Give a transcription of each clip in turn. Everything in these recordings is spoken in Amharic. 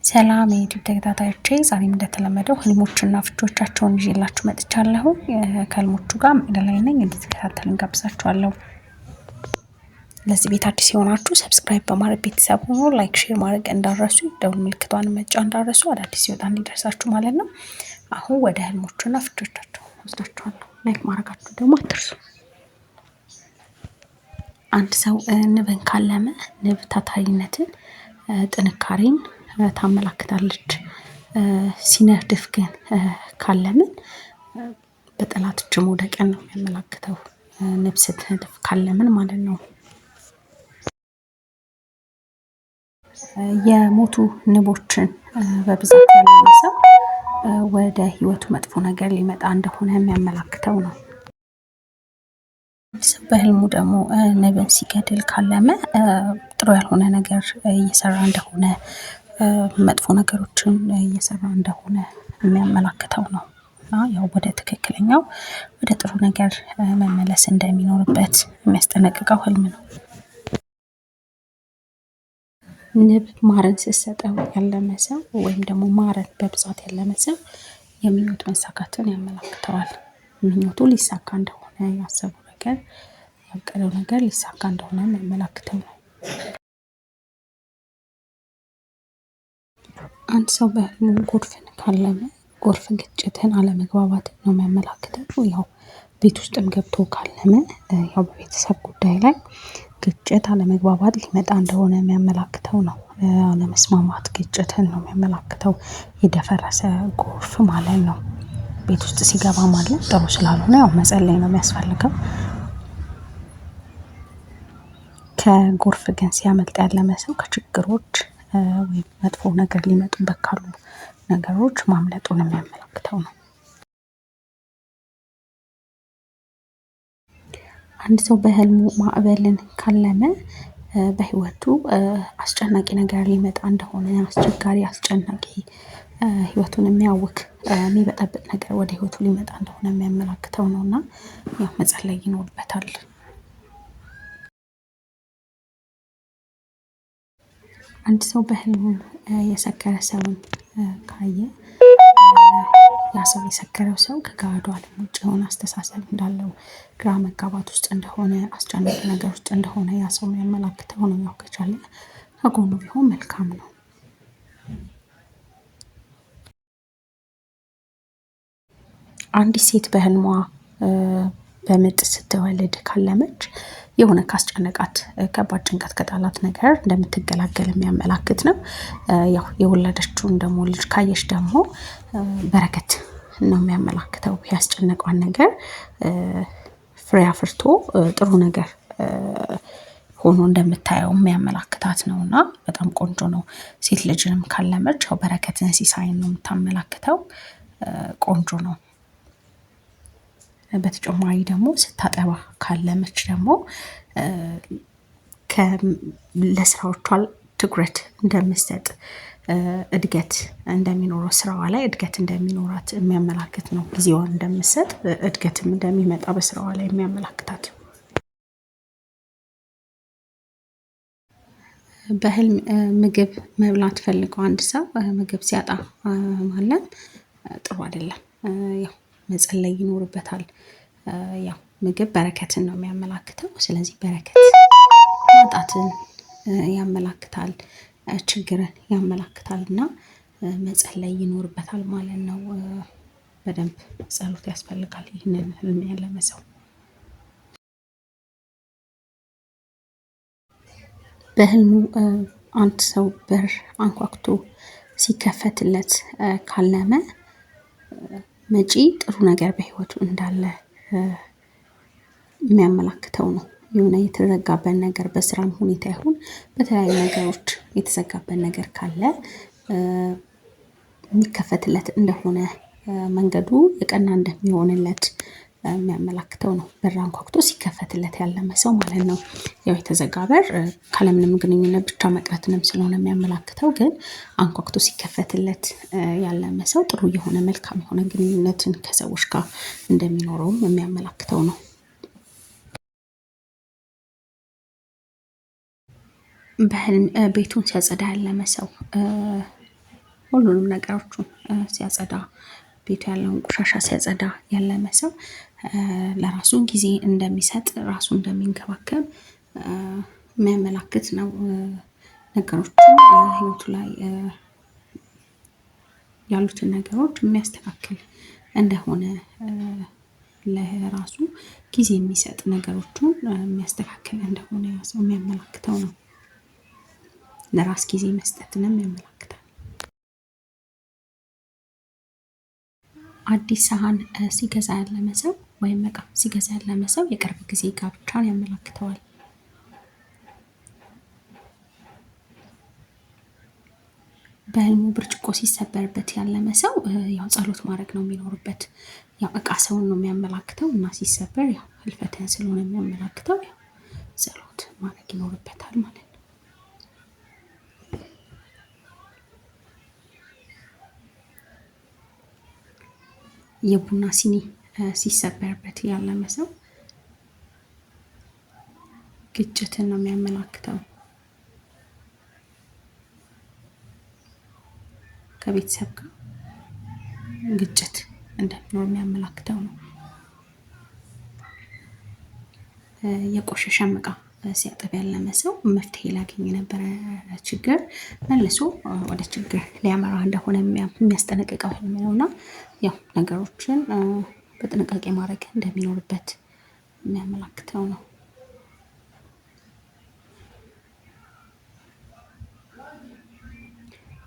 ሰላም የዩቲዩብ ተከታታዮቼ ዛሬም እንደተለመደው ህልሞችና ፍቾቻቸውን ይዤላችሁ መጥቻለሁ። ከህልሞቹ ጋር መቅደላይ ነኝ፣ እንድትከታተሉ እንጋብዛችኋለሁ። ለዚህ ቤት አዲስ የሆናችሁ ሰብስክራይብ በማድረግ ቤተሰብ ሆኖ ላይክ፣ ሼር ማድረግ እንዳረሱ፣ ደውል ምልክቷን መጫን እንዳረሱ፣ አዳዲስ ሲወጣ እንዲደርሳችሁ ማለት ነው። አሁን ወደ ህልሞቹና ፍቾቻቸው ወስዳችኋለሁ። ላይክ ማድረጋችሁ ደግሞ አትርሱ። አንድ ሰው ንብን ካለመ ንብ ታታሪነትን፣ ጥንካሬን ታመላክታለች። ሲነድፍ ግን ካለምን በጠላት እጅ መውደቅን ነው የሚያመላክተው። ንብ ስትነድፍ ካለምን ማለት ነው። የሞቱ ንቦችን በብዛት ያለመ ሰው ወደ ህይወቱ መጥፎ ነገር ሊመጣ እንደሆነ የሚያመላክተው ነው። በህልሙ ደግሞ ንብን ሲገድል ካለመ ጥሩ ያልሆነ ነገር እየሰራ እንደሆነ፣ መጥፎ ነገሮችን እየሰራ እንደሆነ የሚያመላክተው ነው። ያው ወደ ትክክለኛው ወደ ጥሩ ነገር መመለስ እንደሚኖርበት የሚያስጠነቅቀው ህልም ነው። ንብ ማርን ስትሰጠው ያለመ ሰው ወይም ደግሞ ማርን በብዛት ያለመ ሰው የምኞት መሳካትን ያመላክተዋል። ምኞቱ ሊሳካ እንደሆነ፣ ያሰበው ነገር ያቀደው ነገር ሊሳካ እንደሆነ የሚያመላክተው ነው። አንድ ሰው በህልሙ ጎርፍን ካለመ ጎርፍ ግጭትን፣ አለመግባባትን ነው የሚያመላክተው። ያው ቤት ውስጥም ገብቶ ካለመ ያው በቤተሰብ ጉዳይ ላይ ግጭት፣ አለመግባባት ሊመጣ እንደሆነ የሚያመላክተው ነው። አለመስማማት ግጭትን ነው የሚያመላክተው። የደፈረሰ ጎርፍ ማለት ነው። ቤት ውስጥ ሲገባ ማለት ጥሩ ስላልሆነ ያው መጸለይ ነው የሚያስፈልገው። ከጎርፍ ግን ሲያመልጥ ያለመ ሰው ከችግሮች ወይም መጥፎ ነገር ሊመጡበት ካሉ ነገሮች ማምለጡን የሚያመላክተው ነው። አንድ ሰው በህልሙ ማዕበልን ካለመ በህይወቱ አስጨናቂ ነገር ሊመጣ እንደሆነ፣ አስቸጋሪ፣ አስጨናቂ ህይወቱን የሚያውክ የሚበጠብጥ ነገር ወደ ህይወቱ ሊመጣ እንደሆነ የሚያመላክተው ነው እና ያው መጸለይ ይኖርበታል። አንድ ሰው በህልሙ የሰከረ ሰውን ካየ ያ ሰው የሰከረው ሰው ከገሃዱ ዓለም ውጭ የሆነ አስተሳሰብ እንዳለው፣ ግራ መጋባት ውስጥ እንደሆነ፣ አስጨናቂ ነገር ውስጥ እንደሆነ ያ ሰው የሚያመላክተው ነው። ያው ከቻለ ከጎኑ ቢሆን መልካም ነው። አንዲት ሴት በህልሟ በምጥ ስትወልድ ካለመች የሆነ ካስጨነቃት ከባድ ጭንቀት ከጣላት ነገር እንደምትገላገል የሚያመላክት ነው። ያው የወለደችውን ደግሞ ልጅ ካየች ደግሞ በረከት ነው የሚያመላክተው። ያስጨነቋን ነገር ፍሬ አፍርቶ ጥሩ ነገር ሆኖ እንደምታየው የሚያመላክታት ነው እና በጣም ቆንጆ ነው። ሴት ልጅንም ካለመች ያው በረከትን፣ ሲሳይን ነው የምታመላክተው። ቆንጆ ነው። በተጨማሪ ደግሞ ስታጠባ ካለመች ደግሞ ለስራዎቿ ትኩረት እንደምትሰጥ፣ እድገት እንደሚኖረው፣ ስራዋ ላይ እድገት እንደሚኖራት የሚያመላክት ነው። ጊዜዋን እንደምትሰጥ፣ እድገትም እንደሚመጣ በስራዋ ላይ የሚያመላክታት። በህልም ምግብ መብላት ፈልገው አንድ ሰው ምግብ ሲያጣ ማለት ጥሩ አይደለም። ያው መጸለይ ይኖርበታል። ያው ምግብ በረከትን ነው የሚያመላክተው። ስለዚህ በረከት ማጣትን ያመላክታል፣ ችግርን ያመላክታል እና መጸለይ ይኖርበታል ማለት ነው። በደንብ ጸሎት ያስፈልጋል ይህንን ህልም ያለመ ሰው። በህልሙ አንድ ሰው በር አንኳኩቶ ሲከፈትለት ካለመ መጪ ጥሩ ነገር በህይወቱ እንዳለ የሚያመላክተው ነው። የሆነ የተዘጋበት ነገር በስራም ሁኔታ ይሁን በተለያዩ ነገሮች የተዘጋበት ነገር ካለ የሚከፈትለት እንደሆነ፣ መንገዱ የቀና እንደሚሆንለት የሚያመላክተው ነው። በር አንኳኩቶ ሲከፈትለት ያለመ ሰው ማለት ነው። ያው የተዘጋ በር ካለምንም ግንኙነት ብቻ መቅረትንም ስለሆነ የሚያመላክተው፣ ግን አንኳኩቶ ሲከፈትለት ያለመ ሰው ጥሩ የሆነ መልካም የሆነ ግንኙነትን ከሰዎች ጋር እንደሚኖረውም የሚያመላክተው ነው። በህልም ቤቱን ሲያጸዳ ያለመ ሰው ሁሉንም ነገሮቹን ሲያጸዳ፣ ቤቱ ያለውን ቆሻሻ ሲያጸዳ ያለመ ሰው ለራሱ ጊዜ እንደሚሰጥ፣ ራሱ እንደሚንከባከብ የሚያመላክት ነው። ነገሮችን ህይወቱ ላይ ያሉትን ነገሮች የሚያስተካክል እንደሆነ፣ ለራሱ ጊዜ የሚሰጥ፣ ነገሮቹን የሚያስተካክል እንደሆነ ያ ሰው የሚያመላክተው ነው። ለራስ ጊዜ መስጠትንም ያመላክታል። አዲስ ሳህን ሲገዛ ያለመ ሰው ወይም እቃ ሲገዛ ያለመ ሰው የቅርብ ጊዜ ጋብቻን ያመላክተዋል። በህልሙ ብርጭቆ ሲሰበርበት ያለመ ሰው ያው ጸሎት ማድረግ ነው የሚኖርበት። ያው እቃ ሰውን ነው የሚያመላክተው እና ሲሰበር ያው ህልፈትን ስለሆነ የሚያመላክተው ያው ጸሎት ማድረግ ይኖርበታል ማለት ነው። የቡና ሲኒ ሲሰበርበት ያለመ ሰው ግጭትን ነው የሚያመላክተው። ከቤተሰብ ጋር ግጭት እንደሚኖር የሚያመላክተው ነው። የቆሸሸ እቃ ሲያጥብ ያለመ ሰው መፍትሄ ሊያገኝ የነበረ ችግር መልሶ ወደ ችግር ሊያመራ እንደሆነ የሚያስጠነቅቀው ህልም ነው እና ያው ነገሮችን በጥንቃቄ ማድረግ እንደሚኖርበት የሚያመላክተው ነው።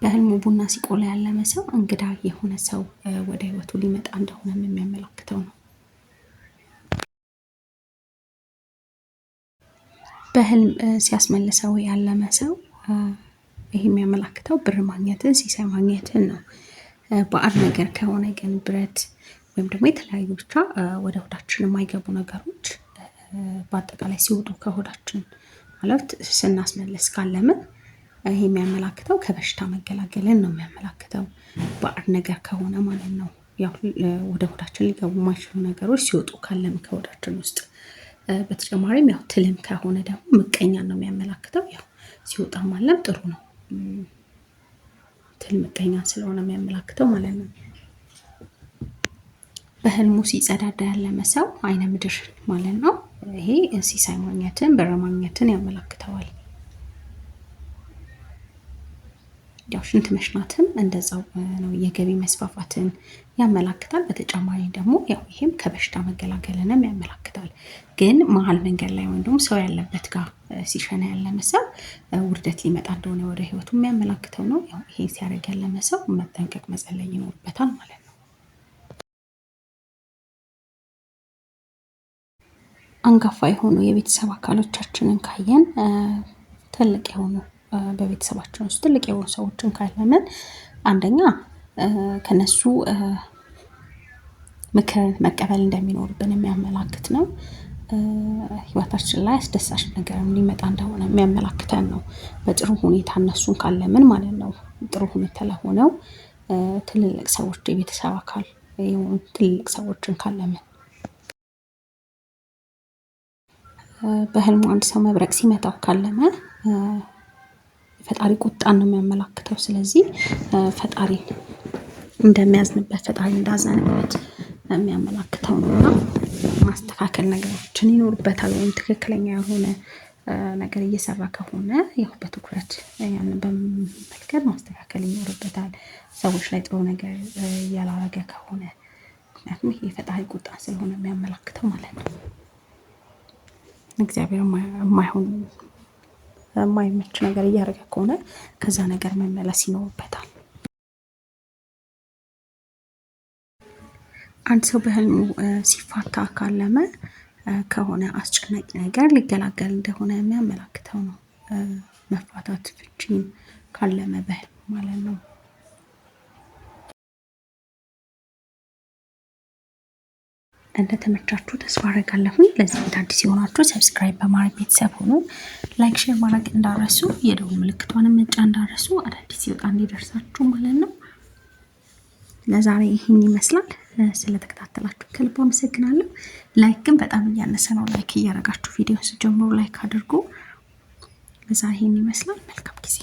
በህልሙ ቡና ሲቆላ ያለመ ሰው እንግዳ የሆነ ሰው ወደ ህይወቱ ሊመጣ እንደሆነ የሚያመላክተው ነው። በህልም ሲያስመልሰው ያለመ ሰው ይህ የሚያመላክተው ብር ማግኘትን፣ ሲሳይ ማግኘትን ነው። ባዕድ ነገር ከሆነ ግን ብረት ወይም ደግሞ የተለያዩ ብቻ ወደ ሆዳችን የማይገቡ ነገሮች በአጠቃላይ ሲወጡ ከሆዳችን ማለት ስናስመልስ ካለምን ይህ የሚያመላክተው ከበሽታ መገላገልን ነው የሚያመላክተው። ባዕድ ነገር ከሆነ ማለት ነው። ያው ወደ ሆዳችን ሊገቡ የማይችሉ ነገሮች ሲወጡ ካለም ከሆዳችን ውስጥ። በተጨማሪም ያው ትልም ከሆነ ደግሞ ምቀኛን ነው የሚያመላክተው። ያው ሲወጣ ማለም ጥሩ ነው። ትል ምቀኛን ስለሆነ የሚያመላክተው ማለት ነው። በህልሙ ሲጸዳዳ ያለመ ሰው አይነ ምድር ማለት ነው። ይሄ ሲሳይ ማግኘትን፣ ብር ማግኘትን ያመላክተዋል። ያው ሽንት መሽናትም እንደዛው ነው፣ የገቢ መስፋፋትን ያመላክታል። በተጨማሪ ደግሞ ያው ይሄም ከበሽታ መገላገልንም ያመላክታል። ግን መሀል መንገድ ላይ ወይም ደግሞ ሰው ያለበት ጋር ሲሸና ያለመ ሰው ውርደት ሊመጣ እንደሆነ ወደ ህይወቱ የሚያመላክተው ነው። ያው ይሄ ሲያደርግ ያለመ ሰው መጠንቀቅ፣ መጸለይ ይኖርበታል ማለት ነው። አንጋፋ የሆኑ የቤተሰብ አካሎቻችንን ካየን ትልቅ የሆኑ በቤተሰባችን ውስጥ ትልቅ የሆኑ ሰዎችን ካለምን አንደኛ ከነሱ ምክር መቀበል እንደሚኖርብን የሚያመላክት ነው። ህይወታችን ላይ አስደሳች ነገር ሊመጣ እንደሆነ የሚያመላክተን ነው። በጥሩ ሁኔታ እነሱን ካለምን ማለት ነው። ጥሩ ሁኔታ ለሆነው ትልልቅ ሰዎች፣ የቤተሰብ አካል የሆኑ ትልልቅ ሰዎችን ካለምን። በህልሙ አንድ ሰው መብረቅ ሲመታው ካለመ ፈጣሪ ቁጣን ነው የሚያመላክተው። ስለዚህ ፈጣሪን እንደሚያዝንበት፣ ፈጣሪ እንዳዘነበት የሚያመላክተው ነው እና ማስተካከል ነገሮችን ይኖርበታል። ወይም ትክክለኛ የሆነ ነገር እየሰራ ከሆነ ያው በትኩረት ያንን በመመልከት ማስተካከል ይኖርበታል። ሰዎች ላይ ጥሩ ነገር እያላረገ ከሆነ፣ ምክንያቱም ይሄ የፈጣሪ ቁጣ ስለሆነ የሚያመላክተው ማለት ነው። እግዚአብሔር የማይሆን የማይመች ነገር እያደረገ ከሆነ ከዛ ነገር መመለስ ይኖርበታል። አንድ ሰው በህልሙ ሲፋታ ካለመ ከሆነ አስጨናቂ ነገር ሊገላገል እንደሆነ የሚያመላክተው ነው። መፋታት፣ ፍቺን ካለመ በህልሙ ማለት ነው። እንደተመቻችሁ ተስፋ አደርጋለሁኝ። ለዚህ ቤት አዲስ የሆናችሁ ሰብስክራይብ በማድረግ ቤተሰብ ሆኑ። ላይክ፣ ሼር ማድረግ እንዳረሱ፣ የደውል ምልክቷንም መጫን እንዳረሱ፣ አዳዲስ ሲወጣ እንዲደርሳችሁ ማለት ነው። ለዛሬ ይህን ይመስላል። ስለተከታተላችሁ ከልብ አመሰግናለሁ። ላይክ ግን በጣም እያነሰ ነው። ላይክ እያደረጋችሁ ቪዲዮ ስጀምሩ ላይክ አድርጉ። ለዛሬ ይህን ይመስላል። መልካም ጊዜ